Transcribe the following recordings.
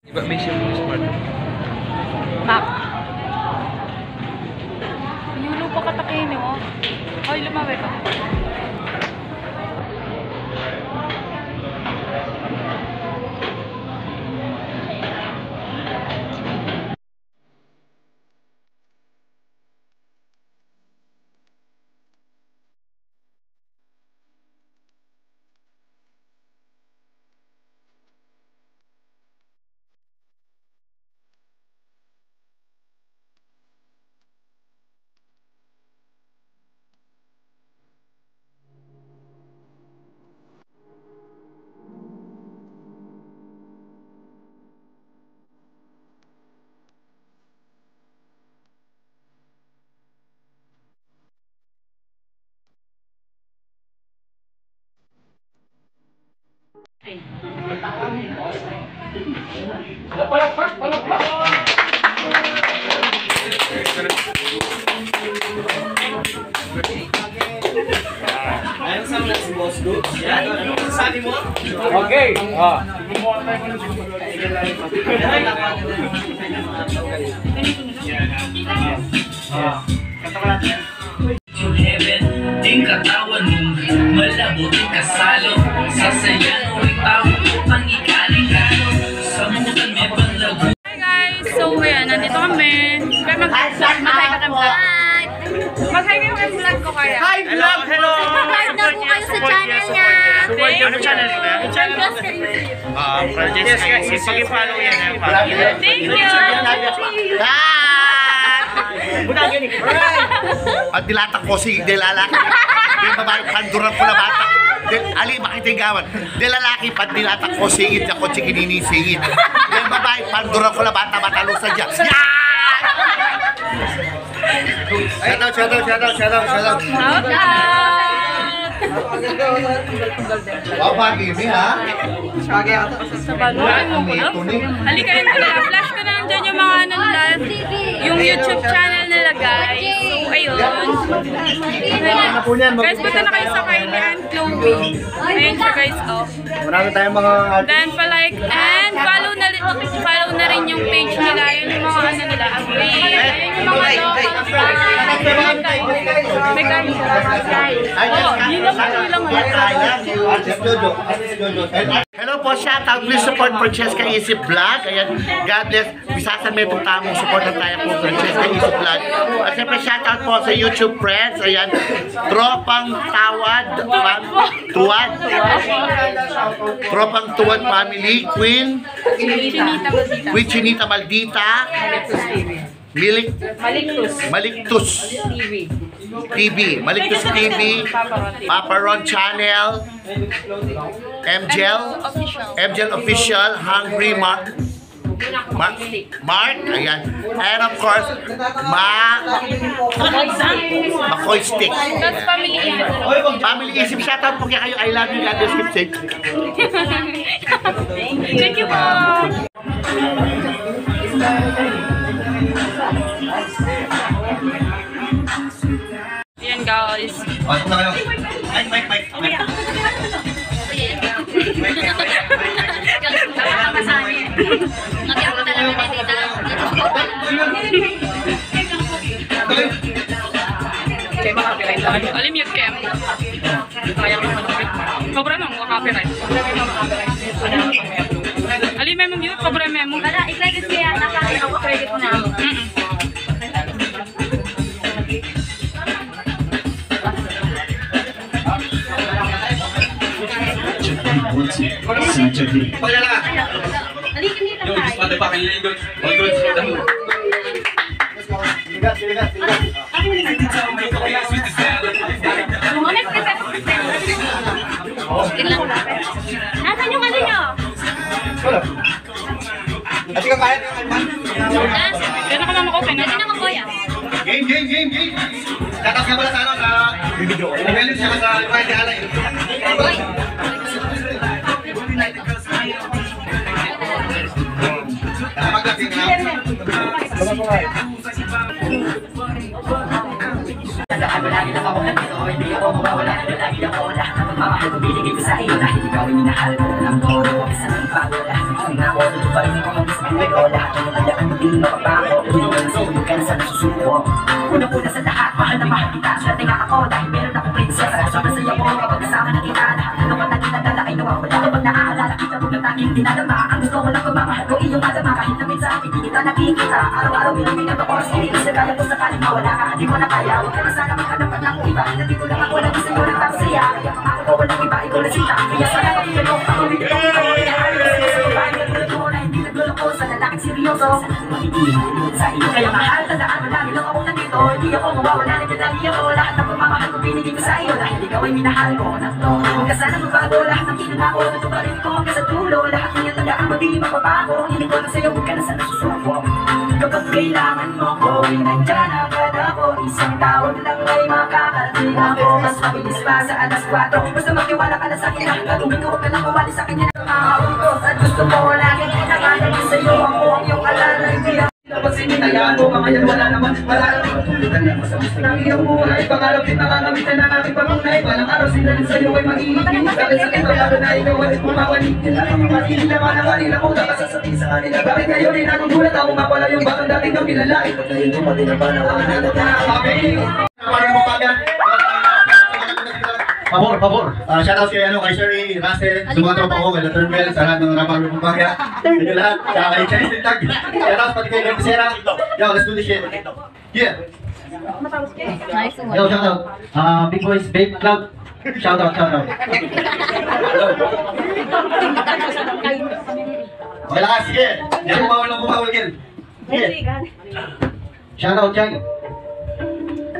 Iba may siya mo smart. Map. Yulo pa katakin mo. Hoy, lumawi ka. Okay. To heaven, ting katawan mo, malabo ting kasalo. Sa sayan, ulit tao, pang ikaling-galo. Sa mutan may panlago. Hi guys! So ayan, nandito kami. Kaya mag-hi ka ng vlog. Mag-hi kayo ng vlog ko kaya. Hi vlog! Hello! Subscribe na po kayo sa channel niya. Ano channel niya? Frances Kaisip. Frances Kaisip. Pag-follow yan. Thank you! At dilatak ko si lalaki. Di babae, panduran ko na bata. Ali, makitigawan. Di lalaki, dilatak ko singit ako, chikinini singit. Di babae, panduran ko na bata, matalusan dyan. Shout out. Wow, pagi ini ha? Sa baluan mo ko na. Halika rin ko lang. Flash ko na lang dyan yung mga ano nila. Yung YouTube channel nila guys. So ayun. Guys, punta na kayo sa Kylie and Chloe. Ayun siya guys. Oh. Marami tayong mga... Then pa-like and follow na rin yung page nila. Yun yung mga ano nila. Ayun yung mga may kami guys. Oh, yun lang Hello po, shoutout. Please support Francesca Isip Vlog. Ayan, God bless. Bisasan may itong tamang support na tayo po Francesca Isip Vlog. At siyempre shoutout po sa YouTube friends. Ayan, Tropang Tuwad family. Queen Chinita Maldita. Maliktus TV, Papa Ron Channel, MGL Official, Hungry Mark, ayan, and of course, Makoy Stick. That's family Isip, shoutout po kaya kayo, I love you, God bless you. Thank you po. Ayan guys. Ito na kayo. Mike. Alim yung cam. Sobra nang copyright. Alim mo mute, sobra mo. Wala, i-credit ko yan. Naka-credit ko na. Nasaan yung ano nyo? Ati ka kaya? Kaya na ka naman open. Kaya na naman kuya. Game. Tatas ka pala sa ano, sa video. Nag-alin siya sa Friday Alay. Maglating na. Lagi lang ako nandito, hindi ako mawawala. Lagi lang ako wala. Mamahal ko binigay ko sa iyo dahil ikaw ay minahal ko ng todo. Isa ng bago lahat ng singako. Tutuparin ko ang bisbili ko. Lahat ng nalayaan hindi mapapako. Hindi ko na sa'yo ka na sa nasusuko. Unang-una sa lahat, mahal na mahal kita. Swerte nga ako dahil meron akong prinsesa. Sobrang saya ko kapag kasama na kita. Lahat ng naman na ginagala ay nawawala. Kapag naaalala kita mo ng tanging dinadama. Ang gusto ko lang pagmamahal ko iyong madama. Kahit na minsan hindi kita nakikita. Araw-araw pinag-ingat ako sa hindi isa kaya ko sakaling mawala ka. Hindi ko na kaya. Huwag ka na sana magkadapat ng iba. Nandito lang ako lang sa'yo nagpapasaya. Kaya pangako ko walang iba, ikaw na sinta. Kaya sana kapilin mo, ako hindi ko ikaw ay hindi nagluloko sa lalaking seryoso. Sa iyo kaya mahal, tandaan mo lagi lang ako nandito. Hindi ako mawawala, nagdadali ako. Lahat ng pagmamahal ko binigay ko sa iyo. Dahil ikaw ay minahal ko ng todo. Huwag ka sana magbago, lahat ng pinangako. Tutuparin ko hanggang sa dulo. Lahat ng iyong tandaan mo, di mapapago. Hindi ko na sa'yo, huwag ka na sana susuko. Kapag kailangan mo ko, ay nandyan agad ako. Isang tawag lang ay makakarating ako. Mas mabilis pa sa alas 4. Basta magtiwala ka na sa akin. Gagawin ko, huwag ka lang mawali sa kanya ng mahawag ko. At gusto mo laging nakalagay sa'yo. Ako ang iyong alala, hindi ako. Tapos sinitayaan mo, mga yan wala naman. Marami ko tulutan lang sa gusto ng iyong buhay. Pangarap din nakakamitan ng aking pamunay. Walang araw sinalin sa'yo ay mag-iiging. Sakit sa kita, lalo na ikaw ay pumawali. Kailangan mga makinig naman ang kanila mo. Nakasasabihin sa kanila. Bakit ngayon ay nagugulat ako mapala yung batang dating ng pinalait. At ngayon dumating ang panahon na nakakabing. Pabor. Shoutout kay Sherry, Russell, sa mga tropa ko, kay Laterbel, sa lahat ng rapper ng Pagya. Inyo lahat, saka kay Chinese Tintag. Shoutout pati kay Garcera. Yo, let's do this shit. Yeah. Yo, shoutout. Big Boys, Babe Club. Shoutout. Okay lang, sige. Hindi ako bumawal, Gil. Shoutout, Chang.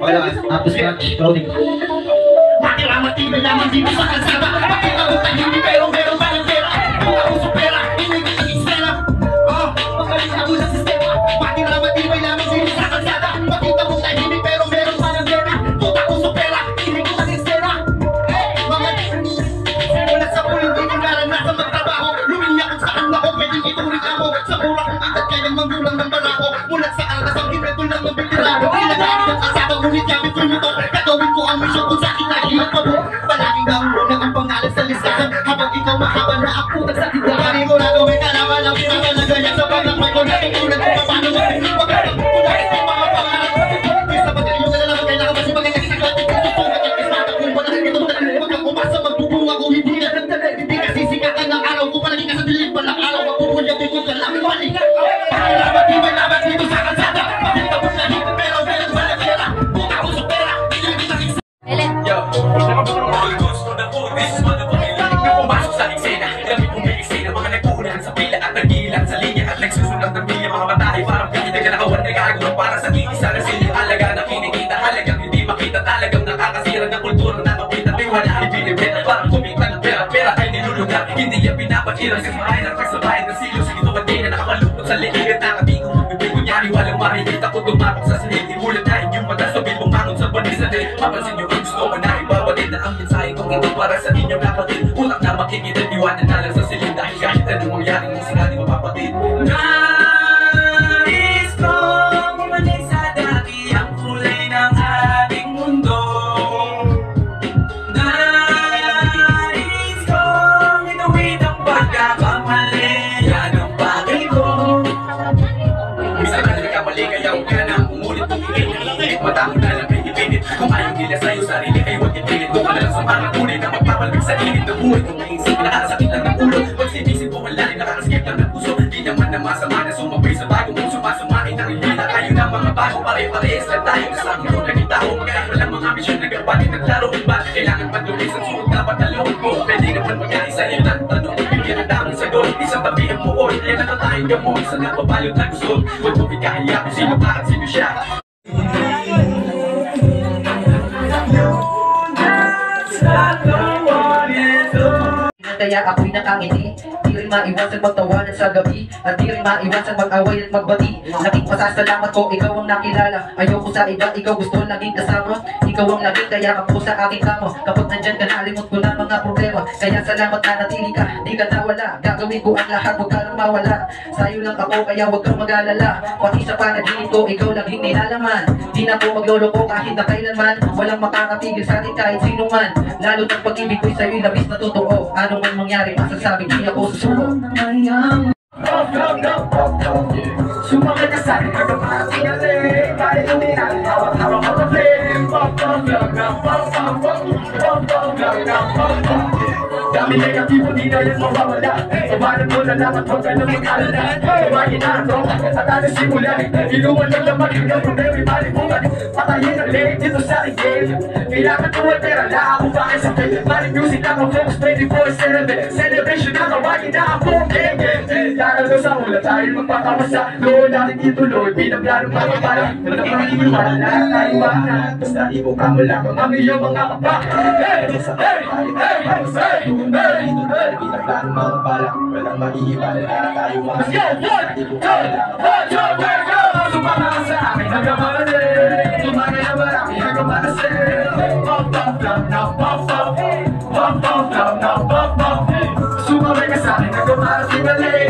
Okay lang, up to scratch, clothing. Bakit matibay lamang dito sa kalsada? Bakit ako tahimik pero meron palang pera? Kung ako supera, hindi ko nag-istera. Magaling ako sa sistema. Bakit matibay lamang dito sa kalsada? Bakit ako tahimik pero meron palang pera? Kung ako supera, hindi ko nag-istera. Mula sa pulo, hindi ko naranasan magtrabaho. Luminya kung saan ako, pwedeng ituloy ako. Sa mura kong edad, kayang manggulang ng barako. Mula sa kaldas, ang invento lang ng veterano. Ilagaan ko sa sabang, ngunit gamit ko nito. Gagawin ko ang mission kung sa akin nahimat pa mo. Palaging nauna ang pangalan sa listahan. Habang ikaw mahaba na ako nagsatinda. Panigurado may kalaman ang pinaman na ganyan sa pagkakman ko. Natutulad ko pa paano magpapagod. Kunwari sa mga pangarap. Di sa pagkain mo nalalaman kailangan kasi mga nagsisaklatin. Tutulad ang ismata kung wala nang itong tagal. Huwag kang umasa magbubunga kung hindi na nagtagal. Hindi kasi sikatan ng araw ko palagi ka sa dilim. Walang araw magpupunyatin ko ka lang balik. Pakalabat di may labat dito sa kalsada. Bakit ako nahit pero meron walang pera. Kung ako supera, hindi ko nag-isa. Gusto na po, this is mga pangilang. Pumasok sa eksena, kami pumili mga nagpunan sa pila at nagilang sa linya at nagsusunod ng milya mga matahe. Parang pinitag na nakawan na gagawin para sa isa na silya. Halaga na kinikita, halagang hindi makita. Talagang nakakasira ng kultura na mapita. Wala ay binibenta, parang kumita ng pera ay nilulugar. Hindi yan pinapakirang sa bahay ng kasabayan ng silo. Sa ito pati na nakakalupot sa liig at nakatigong magbibig. Kunyari walang makikita ko tumapak sa silid. Imulat na inyong mata sa bilbong mangon sa banisa din. Mapansin nyo ang gusto ko na ibabatid na ang mensahe kong ito para sa inyong kapatid. Utak na makikita, iwanan na lang sa silid. Dahil kahit anong mangyaring mong sinali mapapatid. Nais kong bumalik sa dati ang kulay ng ating mundo. Nais kong inuwid ang pagkakamali. Yan ang bagay ko. Minsan na nagkamali kaya huwag ka nang umulit. Mata mo na lang pinipinit. Kung ayaw nila sa'yo sarili kayo huwag ipilit. Kung ka na lang sa mga tunay na magpapalbig sa init ng buhay. Kung naisip nakakasakit lang ng ulo. Pag sinisip mo wala rin nakakaskip lang ng puso. Di naman na masama na sumabay sa bago mong sumasamain ang hindi na tayo ng mga bago. Pare-parehas lang tayo sa mundo naging tao. Magkaiba lang mga misyon na gabatin naglaro. Ba kailangan paglumis ang suot dapat na loob mo. Pwede naman mag-aisa yun ang tanong. Bigyan ang damang sagot. Isang tabihan mo o yan ang tatahin ka mo. Isang napabalot na gusto. Huwag mo ikahiya kung sino ka at sino siya. Kaya ako'y nakangiti. Di rin maiwasan magtawanan sa gabi. At di rin maiwasan mag-away at magbati. Naging pasasalamat ko, ikaw ang nakilala. Ayoko sa iba, ikaw gusto naging kasama. Ikaw ang naging kaya ako sa aking kama. Kapag nandyan ka, nalimot ko na mga problema. Kaya salamat na natili ka, di ka nawala. Gagawin ko ang lahat, huwag ka lang mawala. Sa'yo lang ako, kaya huwag kang mag-alala. Pati sa panaginip ko, ikaw naging nilalaman. Di na ko magloloko kahit na kailanman. Walang makakapigil sa atin kahit sino man. Lalo ng pag-ibig ko'y sa'yo'y labis na totoo. Anong man mangyari, masasabi di ako susuko. Sumakit ka sa akin, pagkamating alin kahit hindi natin hawak-hawak ang flame. Pop, pop, lang na, pop, pop, pop, pop, pop, lang na, pop, pop. Dami negatibo, di na yan mawawala. Sabanan mo na lang at huwag ka na mag-alala. Kumain na ako, at ano simula. Inuwan lang na magiging problema, ibalibugan. Patayin ang late dito sa aking game. Kailangan ko ay pera, la ako bakit sa faith. Maling music ako, focus 24/7. Celebration na kawain na ako, game. Lalo sa ulat, tayo magpapamasa. Loon natin ituloy, pinaglarong mga parang nagpapaniwala, lahat tayo mahanap. Basta ibuka mo lang ang iyong mga kapak. Hey! Hey! Hey! Hey! Pinaglarong mga parang walang maiiwala, lahat tayo mahanap. Let's go! 1, 2, 3, go! Sumama ka sa akin hanggang malalim. Tumagay na marami hanggang malasin. Pop, pop, lang na pop, pop. Pop, pop, lang na pop, pop. Sumamay ka sa akin hanggang malasin.